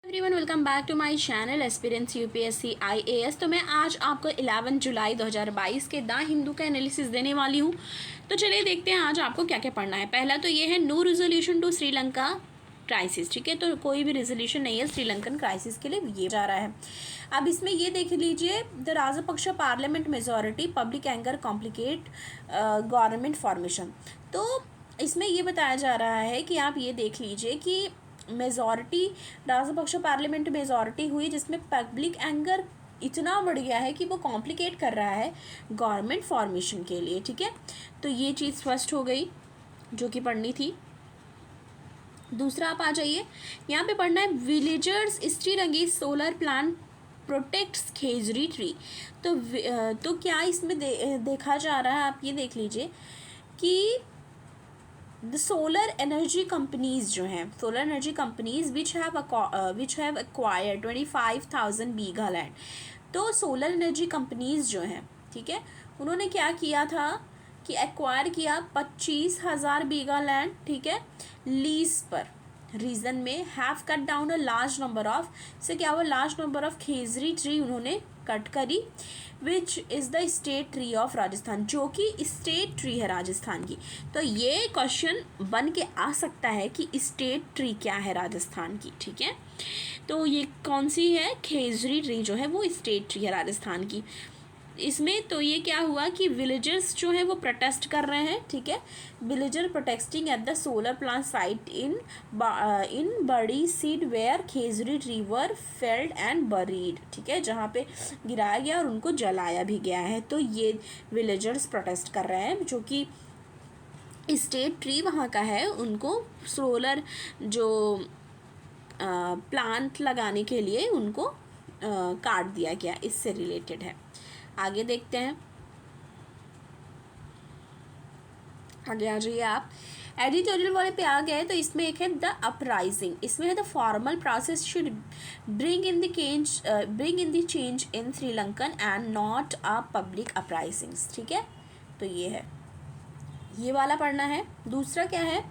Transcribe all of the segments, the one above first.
Everyone welcome back to my channel aspirants UPSC IAS. तो मैं आज आपको 11 जुलाई 2022 के द हिंदू का एनालिसिस देने वाली हूँ। तो चलिए देखते हैं आज आपको क्या क्या पढ़ना है। पहला तो ये है no resolution to Sri Lanka crisis. ठीक है, तो कोई भी रेजोल्यूशन नहीं है श्रीलंकन क्राइसिस के लिए, ये जा रहा है। अब इसमें ये देख लीजिए, the Rajapaksa parliament majority public anger complicate government formation. तो इसमें ये बताया जा रहा है कि आप ये देख लीजिए कि मेजॉरिटी राजपक्ष पार्लियामेंट मेजॉरिटी हुई जिसमें पब्लिक एंगर इतना बढ़ गया है कि वो कॉम्प्लिकेट कर रहा है गवर्नमेंट फॉर्मेशन के लिए। ठीक है, तो ये चीज़ फर्स्ट हो गई जो कि पढ़नी थी। दूसरा आप आ जाइए, यहाँ पे पढ़ना है villagers stirring solar plant protects khejri tree. तो क्या इसमें देखा जा रहा है, आप ये देख लीजिए कि द सोलर एनर्जी कंपनीज जो हैं, solar energy companies which have acquired 25,000 bigha land. तो सोलर एनर्जी कंपनीज जो हैं, ठीक है, उन्होंने क्या किया था कि एक्वायर किया 25,000 बीघा लैंड, ठीक है, लीज पर। रीजन में have cut down a large number of, से क्या हुआ, large number of Khejri tree उन्होंने कट करी, which is the state tree of Rajasthan, जो कि स्टेट ट्री है राजस्थान की। तो ये क्वेश्चन बन के आ सकता है कि स्टेट ट्री क्या है राजस्थान की। ठीक है, तो ये कौन सी है, खेजरी ट्री जो है वो स्टेट ट्री है राजस्थान की। इसमें तो ये क्या हुआ कि विलेजर्स जो है वो प्रोटेस्ट कर रहे हैं। ठीक है, villager protesting at the solar plant site in Badi Sid where khejri tree were felled and buried. ठीक है, जहाँ पे गिराया गया और उनको जलाया भी गया है। तो ये विलेजर्स प्रोटेस्ट कर रहे हैं, जो कि स्टेट ट्री वहाँ का है, उनको सोलर जो प्लांट लगाने के लिए उनको काट दिया गया, इससे रिलेटेड है। आगे देखते हैं, आगे आ जाइए आप। एडिटोरियल वाले पे आ गए तो इसमें एक है द अपराइजिंग। इसमें है the formal process should bring in the change in Sri Lankan and not a public uprisings. ठीक है, तो ये है, ये वाला पढ़ना है। दूसरा क्या है,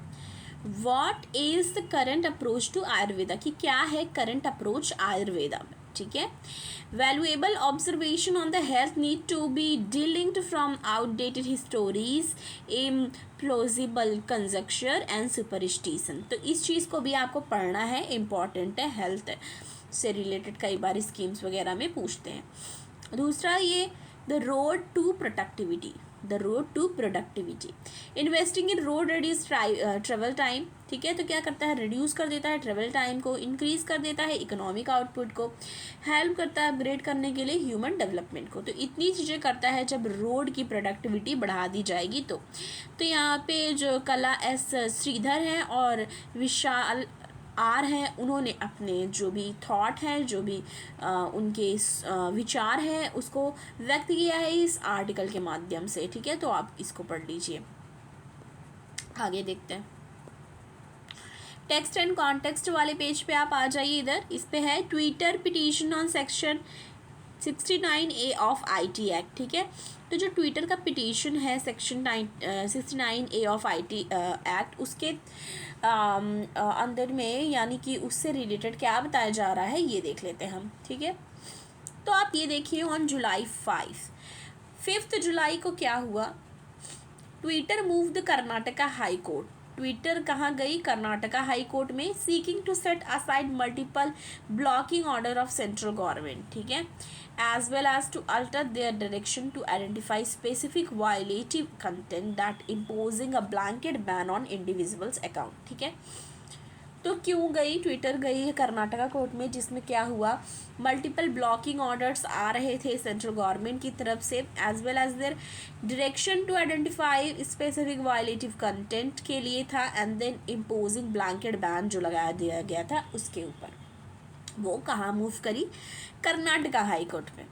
what is the current approach to Ayurveda, कि क्या है करंट अप्रोच आयुर्वेदा में। ठीक है, valuable observation on the health need to be delinked from outdated histories, implausible conjecture and superstition. तो इस चीज़ को भी आपको पढ़ना है, इम्पॉर्टेंट है, हेल्थ से रिलेटेड कई बार स्कीम्स वगैरह में पूछते हैं। दूसरा ये the road to productivity, the road to productivity, investing in road reduce travel time. ठीक है, तो क्या करता है, रिड्यूस कर देता है ट्रेवल टाइम को, इंक्रीज कर देता है इकोनॉमिक आउटपुट को, हेल्प करता है अपग्रेड करने के लिए ह्यूमन डेवलपमेंट को। तो इतनी चीज़ें करता है जब रोड की प्रोडक्टिविटी बढ़ा दी जाएगी तो यहाँ पे जो कला एस श्रीधर हैं और विशाल आर हैं, उन्होंने अपने जो भी थॉट हैं, जो भी उनके विचार हैं, उसको व्यक्त किया है इस आर्टिकल के माध्यम से। ठीक है, तो आप इसको पढ़ लीजिए। आगे देखते हैं, टेक्स्ट एंड कॉन्टेक्स्ट वाले पेज पे आप आ जाइए। इधर इस पे है Twitter petition on section 69A of IT act. ठीक है, तो जो ट्विटर का पिटीशन है section 69A of IT act, उसके अंदर में यानी कि उससे रिलेटेड क्या बताया जा रहा है ये देख लेते हैं हम। ठीक है, तो आप ये देखिए, ऑन जुलाई 5 जुलाई को क्या हुआ, Twitter move the Karnataka high court. Twitter कहाँ गई, कर्नाटका हाई कोर्ट में, seeking to set aside multiple blocking order of central government. ठीक है, as well as to alter their direction to identify specific violative content that imposing a blanket ban on individuals account। ठीक है, तो क्यों गई, Twitter गई है Karnataka court में, जिसमें क्या हुआ, मल्टीपल ब्लॉकिंग ऑर्डर्स आ रहे थे सेंट्रल गवर्नमेंट की तरफ से, as well as their direction to identify specific violative content के लिए था, and then imposing blanket ban जो लगा दिया गया था उसके ऊपर। वो कहाँ मूव करी, कर्नाटका हाई कोर्ट में।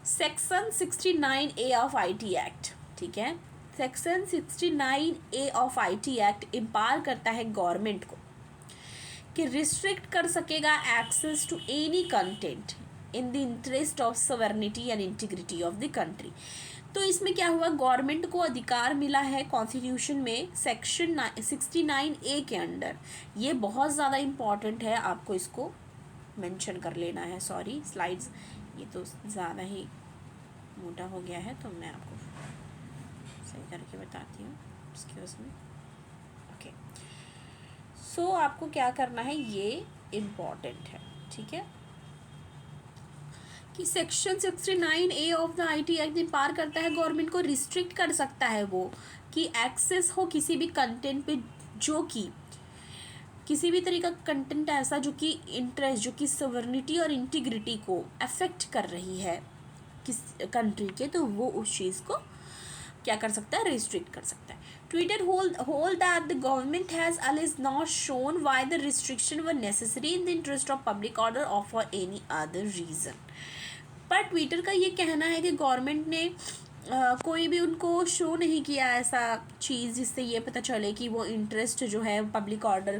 Section 69A of IT act. ठीक है, section 69A of IT act empower करता है गवर्नमेंट को कि रिस्ट्रिक्ट कर सकेगा access to any content in the interest of sovereignty and integrity of the country. तो इसमें क्या हुआ, गवर्नमेंट को अधिकार मिला है कॉन्स्टिट्यूशन में सेक्शन 69A के अंडर। ये बहुत ज़्यादा इम्पॉर्टेंट है, आपको इसको मेंशन कर लेना है। सॉरी, स्लाइड्स ये तो ज़्यादा ही मोटा हो गया है, तो मैं आपको सही करके बताती हूँ। Excuse me. ओके, सो आपको क्या करना है, ये इम्पॉर्टेंट है, ठीक है, कि section 69A of the IT act empower करता है गवर्नमेंट को, रिस्ट्रिक्ट कर सकता है वो कि एक्सेस हो किसी भी कंटेंट पे जो कि किसी भी तरीका कंटेंट ऐसा जो कि इंटरेस्ट, जो कि सॉवरेनिटी और इंटीग्रिटी को अफेक्ट कर रही है किस कंट्री के, तो वो उस चीज़ को क्या कर सकता है, रिस्ट्रिक्ट कर सकता है। Twitter hold that the government has always not shown why the restriction were necessary in the interest of public order or for any other reason। पर ट्विटर का ये कहना है कि गवर्नमेंट ने कोई भी उनको शो नहीं किया ऐसा चीज़ जिससे ये पता चले कि वो इंटरेस्ट जो है पब्लिक ऑर्डर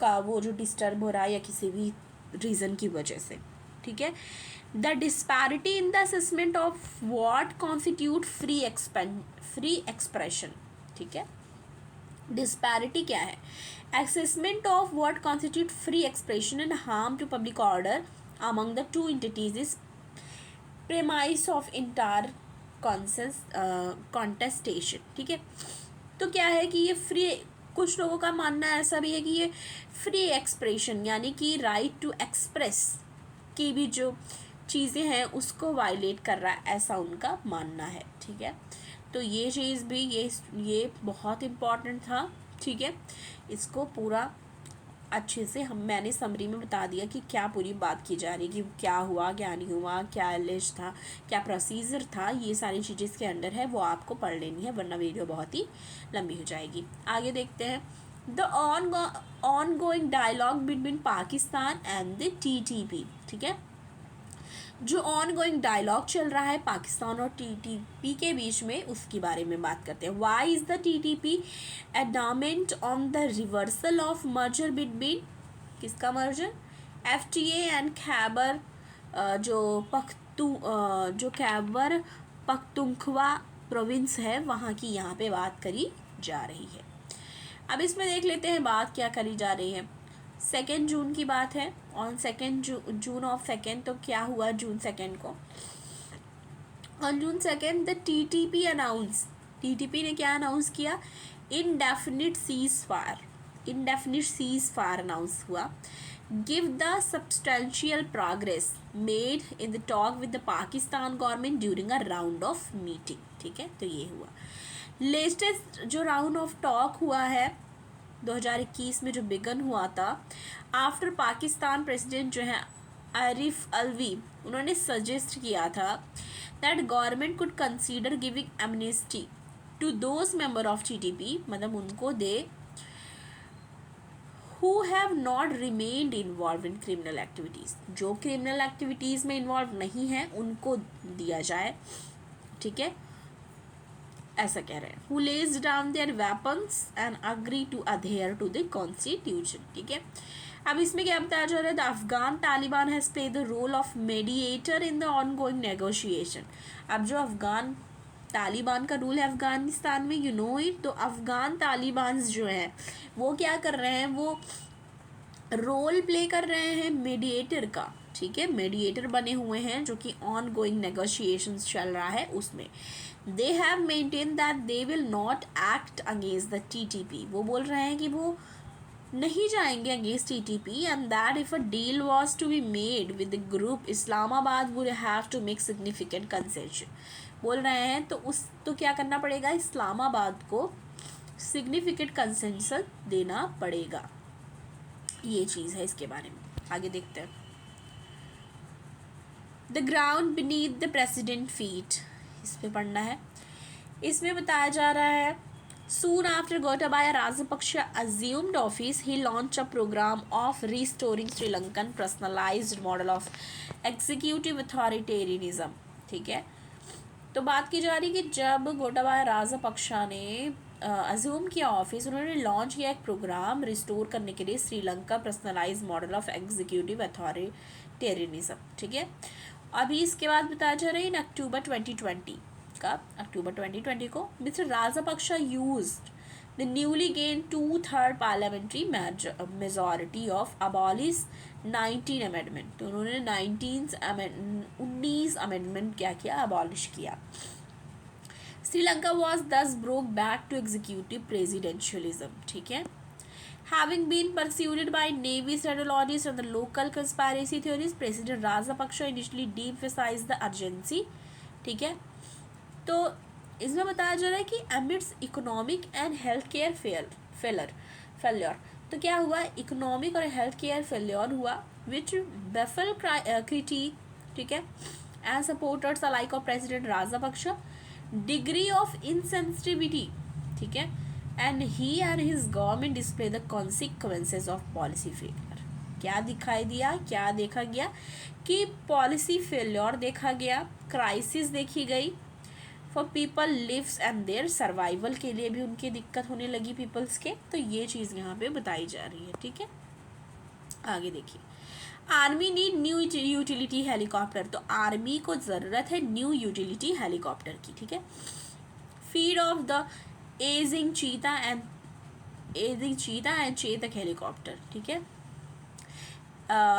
का वो जो डिस्टर्ब हो रहा है या किसी भी रीज़न की वजह से, ठीक है। The disparity in the assessment of what constitute free expression, ठीक है। डिस्पैरिटी क्या है, assessment of what constitute free expression and harm to public order among the two entities is premise of entire contestation, ठीक है। तो क्या है कि ये फ्री, कुछ लोगों का मानना ऐसा भी है कि ये फ्री एक्सप्रेशन यानी कि राइट टू एक्सप्रेस की भी जो चीज़ें हैं उसको वायलेट कर रहा है, ऐसा उनका मानना है, ठीक है। तो ये चीज़ भी ये बहुत इम्पॉर्टेंट था, ठीक है। इसको पूरा अच्छे से मैंने समरी में बता दिया कि क्या पूरी बात की जा रही है, कि क्या हुआ क्या नहीं हुआ, क्या एलिज था, क्या प्रोसीजर था, ये सारी चीज़ें इसके अंडर है, वो आपको पढ़ लेनी है, वरना वीडियो बहुत ही लंबी हो जाएगी। आगे देखते हैं, the ongoing dialogue between Pakistan and the TTP, ठीक है। जो ऑनगोइंग डायलॉग चल रहा है पाकिस्तान और TTP के बीच में, उसके बारे में बात करते हैं। Why is the TTP adamant on the reversal of merger between, किसका मर्जर, FTA एंड खैबर जो खैबर पख्तूनख्वा प्रोविंस है वहाँ की यहाँ पे बात करी जा रही है। अब इसमें देख लेते हैं बात क्या करी जा रही है। 2 जून की बात है, ऑन 2 जून ऑफ 2, तो क्या हुआ जून 2 को, on June 2 the TTP announce, TTP ने क्या अनाउंस किया, इनडेफिनिट सीज फायर अनाउंस हुआ, give the substantial progress made in the talk with the Pakistan government during a round of meeting, ठीक है। तो ये हुआ लेटेस्ट जो राउंड ऑफ टॉक हुआ है 2021 में जो बिगन हुआ था, आफ्टर पाकिस्तान प्रेसिडेंट जो है आरिफ अलवी, उन्होंने सजेस्ट किया था that government could consider giving amnesty to those member of TTP, मतलब उनको they who have not remained involve in criminal activities, जो क्रिमिनल एक्टिविटीज़ में इन्वॉल्व नहीं है उनको दिया जाए, ठीक है, ऐसा कह रहे हैं। Who lays down their weapons and agree to adhere to the constitution, ठीक है। अब इसमें क्या बताया जा रहा है, the Afghan Taliban has play the role of mediator in the ongoing negotiation. अब जो अफगान तालिबान का रूल है अफगानिस्तान में, यू नो इट, तो अफगान तालिबान जो है वो क्या कर रहे हैं, वो रोल प्ले कर रहे हैं मीडिएटर का, ठीक है, मीडिएटर बने हुए हैं जो कि ऑन गोइंग नेगोशिएशंस चल रहा है उसमें। They have maintain that they will not act against the TTP, वो बोल रहे हैं कि वो नहीं जाएंगे against TTP, and that if a deal was to be made with the group Islamabad would have to make significant concession, बोल रहे हैं तो क्या करना पड़ेगा, इस्लामाबाद को सिग्निफिकेंट कंसेशन देना पड़ेगा, ये चीज़ है इसके बारे में। आगे देखते हैं, the ground beneath the president feet, इस पे पढ़ना है। इसमें बताया जा रहा है, soon after Gotabaya Rajapaksa assumed office, he launched a program of restoring Sri Lankan personalized model of executive authoritarianism, ठीक है। तो बात की जा रही कि जब गोटाबाया राजपक्षा ने अज्यूम किया ऑफिस, उन्होंने लॉन्च किया एक प्रोग्राम रिस्टोर करने के लिए Sri Lanka personalise model of executive authoritarianism, ठीक है। अभी इसके बाद बताया जा रहा है इन अक्टूबर 2020 को mister Rajapaksa used The newly gained 2/3 parliamentary majority of abolish 19 amendment. तो उन्होंने 19 अमेंडमेंट क्या किया, अबॉलिश किया. Sri Lanka was thus broke back to executive presidentialism. ठीक है. Having been persuaded by Navy strategists and the local conspiracy theories, President Rajapaksa initially de-emphasized the urgency. ठीक है. तो इसमें बताया जा रहा है कि amidst economic and healthcare failure, तो क्या हुआ, इकोनॉमिक और हेल्थ केयर फेल्योर हुआ, विच बेफल क्रिटिक, ठीक है, and supporters alike of president Rajapaksa, degree of insensitivity, ठीक है, and he and his government display the consequences of policy failure. क्या दिखाई दिया, क्या देखा गया कि पॉलिसी फेल्योर देखा गया, क्राइसिस देखी गई for people lives and their survival, के लिए भी उनकी दिक्कत होने लगी पीपल्स के. तो ये चीज़ यहाँ पे बताई जा रही है. ठीक है, आगे देखिए. Army need new utility helicopter. तो आर्मी को ज़रूरत है न्यू यूटिलिटी हेलीकॉप्टर की. ठीक है. फीड ऑफ द एजिंग चीता एंड चेतक हेलीकॉप्टर. ठीक है.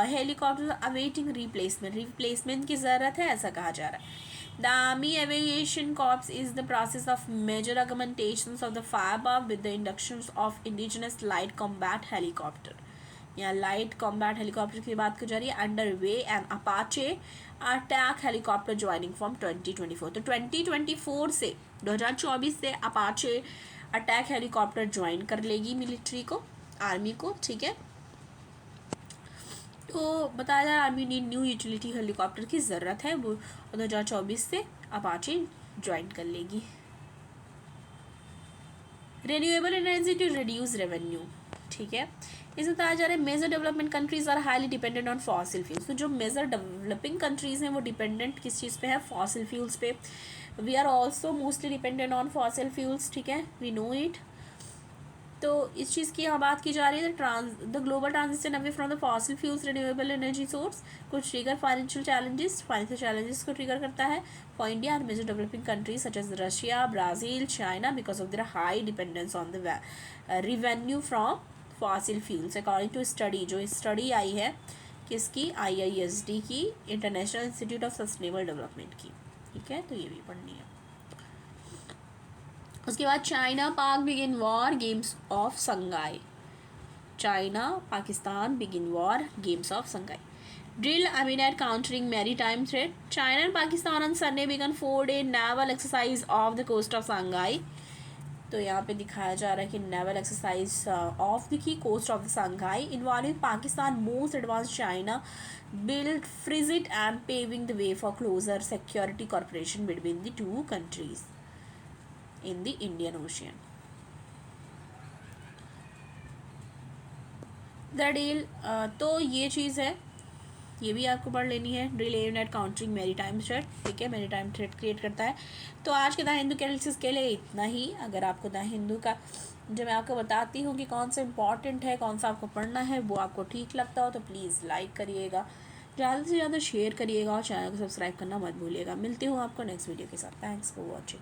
हेलीकॉप्टर अवेटिंग रिप्लेसमेंट की ज़रूरत है, ऐसा कहा जा रहा है. The Army Aviation Corps is the process of major augmentations of the firepower with the inductions of indigenous light combat helicopter. यहाँ लाइट कॉम्बैट हेलीकॉप्टर की बात की जा रही है. Under way and Apache attack helicopter joining from 2024. तो 2024 से 2024 से अपाचे अटैक हेलीकॉप्टर ज्वाइन कर लेगी मिलिट्री को, आर्मी को. ठीक है. तो बताया जा रहा है army need new utility helicopter की ज़रूरत है, वो 2024 से अपाचे ज्वाइन कर लेगी. Renewable energy to reduce revenue. ठीक है. इसमें बताया जा रहा है major development countries are highly dependent on fossil fuels. तो जो मेजर डेवलपिंग कंट्रीज़ हैं वो डिपेंडेंट किस चीज़ पे है, फॉसिल फ्यूल्स पे. We are also mostly dependent on fossil fuels. ठीक है, वी नो इट. तो इस चीज़ की यहाँ बात की जा रही है. The global transition away from the fossil fuels renewable energy source को ट्रिगर फाइनेंशियल चैलेंजेस को ट्रिगर करता है for India and major developing countries such as Russia, Brazil, China, because of their high dependence on the revenue from fossil fuels. According to study, जो study आई है किसकी, IISD की, international institute of sustainable development की. ठीक है, तो ये भी पढ़नी है. उसके बाद China Pak begin war games off Shanghai. China Pakistan begin war games off Shanghai. Drill aimed at countering maritime threat. China and Pakistan on Sunday began 4-day naval exercise off the coast of Shanghai. तो यहाँ पे दिखाया जा रहा है कि naval exercise off the coast of the Shanghai involving Pakistan most advance China build frigate and paving the way for closer security corporation between the two countries in the Indian Ocean. The deal, तो ये चीज़ है, ये भी आपको पढ़ लेनी है. Drill aimed at countering maritime threat. ठीक है, मैरी टाइम थ्रेट क्रिएट करता है. तो आज के द हिंदू के एनालिसिस के लिए इतना ही. अगर आपको द हिंदू का जो मैं आपको बताती हूँ कि कौन सा इंपॉर्टेंट है, कौन सा आपको पढ़ना है, वो आपको ठीक लगता हो तो प्लीज़ लाइक करिएगा, ज़्यादा से ज़्यादा शेयर करिएगा और चैनल को सब्सक्राइब करना मत भूलिएगा. मिलती हूँ आपको नेक्स्ट वीडियो के साथ. Thanks for watching.